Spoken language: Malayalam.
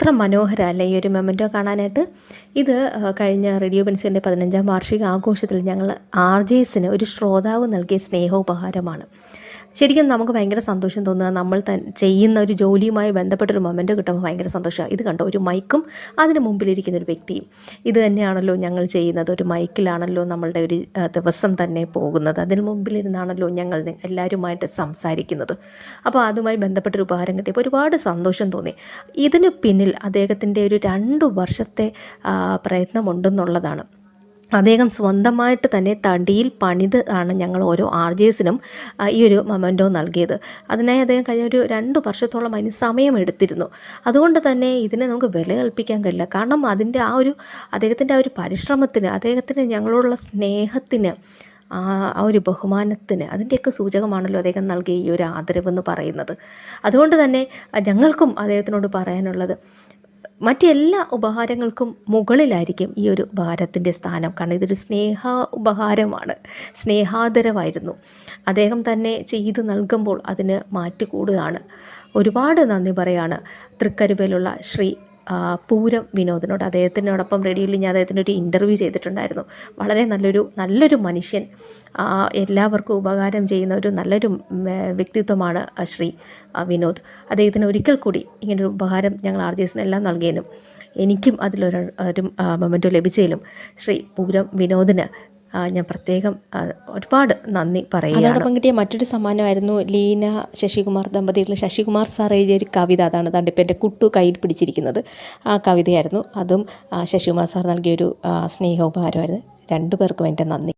എത്ര മനോഹരമല്ലേ ഈ ഒരു മൊമെൻറ്റോ കാണാനായിട്ട്. ഇത് കഴിഞ്ഞ റേഡിയോ ബെൻസിൻ്റെ 15ാം വാർഷിക ആഘോഷത്തിൽ ഞങ്ങൾ RJസിന് ഒരു ശ്രോതാവ് നൽകിയ സ്നേഹോപഹാരമാണ്. ശരിക്കും നമുക്ക് ഭയങ്കര സന്തോഷം തോന്നുക, നമ്മൾ ചെയ്യുന്ന ഒരു ജോലിയുമായി ബന്ധപ്പെട്ടൊരു മൊമെൻറ്റോ കിട്ടുമ്പോൾ ഭയങ്കര സന്തോഷമാണ്. ഇത് കണ്ടോ, ഒരു മൈക്കും അതിന് മുമ്പിലിരിക്കുന്ന ഒരു വ്യക്തിയും. ഇത് തന്നെയാണല്ലോ ഞങ്ങൾ ചെയ്യുന്നത്. ഒരു മൈക്കിലാണല്ലോ നമ്മളുടെ ഒരു ദിവസം തന്നെ പോകുന്നത്. അതിന് മുമ്പിലിരുന്നാണല്ലോ ഞങ്ങൾ എല്ലാവരുമായിട്ട് സംസാരിക്കുന്നത്. അപ്പോൾ അതുമായി ബന്ധപ്പെട്ടൊരു ഉപഹാരം കിട്ടിയപ്പോൾ ഒരുപാട് സന്തോഷം തോന്നി. ഇതിന് പിന്നിൽ അദ്ദേഹത്തിൻ്റെ ഒരു 2 വർഷത്തെ പ്രയത്നമുണ്ടെന്നുള്ളതാണ്. അദ്ദേഹം സ്വന്തമായിട്ട് തന്നെ തടിയിൽ പണിത് ആണ് ഞങ്ങൾ ഓരോ RJസിനും ഈ ഒരു മൊമെൻറ്റോ നൽകിയത്. അതിനായി അദ്ദേഹം കഴിഞ്ഞ ഒരു 2 വർഷത്തോളം അതിന് സമയമെടുത്തിരുന്നു. അതുകൊണ്ട് തന്നെ ഇതിനെ നമുക്ക് വില കൽപ്പിക്കാൻ കഴിയില്ല. കാരണം അതിൻ്റെ അദ്ദേഹത്തിൻ്റെ ആ ഒരു പരിശ്രമത്തിന്, അദ്ദേഹത്തിന് ഞങ്ങളോടുള്ള സ്നേഹത്തിന്, ആ ഒരു ബഹുമാനത്തിന്, അതിൻ്റെയൊക്കെ സൂചകമാണല്ലോ അദ്ദേഹം നൽകിയ ഈ ഒരു ആദരവെന്ന് പറയുന്നത്. അതുകൊണ്ട് തന്നെ ഞങ്ങൾക്കും അദ്ദേഹത്തിനോട് പറയാനുള്ളത്, മറ്റെല്ലാ ഉപഹാരങ്ങൾക്കും മുകളിലായിരിക്കും ഈ ഒരു ഉപഹാരത്തിൻ്റെ സ്ഥാനം. കാരണം ഇതൊരു ഉപഹാരമാണ്, സ്നേഹാദരവായിരുന്നു. അദ്ദേഹം തന്നെ ചെയ്ത് നൽകുമ്പോൾ അതിന് മാറ്റുകൂടുകയാണ്. ഒരുപാട് നന്ദി പറയാണ് തൃക്കരുവേലുള്ള ശ്രീ പൂരം വിനോദിനോട്. അദ്ദേഹത്തിനോടൊപ്പം റേഡിയോയിൽ ഞാൻ അദ്ദേഹത്തിൻ്റെ ഒരു ഇൻ്റർവ്യൂ ചെയ്തിട്ടുണ്ടായിരുന്നു. വളരെ നല്ലൊരു മനുഷ്യൻ, എല്ലാവർക്കും ഉപകാരം ചെയ്യുന്ന ഒരു നല്ലൊരു വ്യക്തിത്വമാണ് ശ്രീ വിനോദ്. അദ്ദേഹത്തിന് ഒരിക്കൽ കൂടി ഇങ്ങനൊരു ഉപഹാരം ഞങ്ങൾ RJസിനെല്ലാം നൽകിയതിനും എനിക്കും അതിലൊരു മൊമെൻറ്റോ ലഭിച്ചതിലും ശ്രീ പൂരം വിനോദിന് ഞാൻ പ്രത്യേകം ഒരുപാട് നന്ദി പറയുകയാണ്. അതോടൊപ്പം കിട്ടിയ മറ്റൊരു സമ്മാനമായിരുന്നു ലീന ശശികുമാർ ദമ്പതികളിൽ ശശികുമാർ സാർ എഴുതിയൊരു കവിത. അതാണ് ഇപ്പം എൻ്റെ കുട്ടു കയ്യിൽ പിടിച്ചിരിക്കുന്നത്. ആ കവിതയായിരുന്നു. അതും ശശികുമാർ സാർ നൽകിയൊരു സ്നേഹോപഹാരമായിരുന്നു. 2 പേർക്കും എൻ്റെ നന്ദി.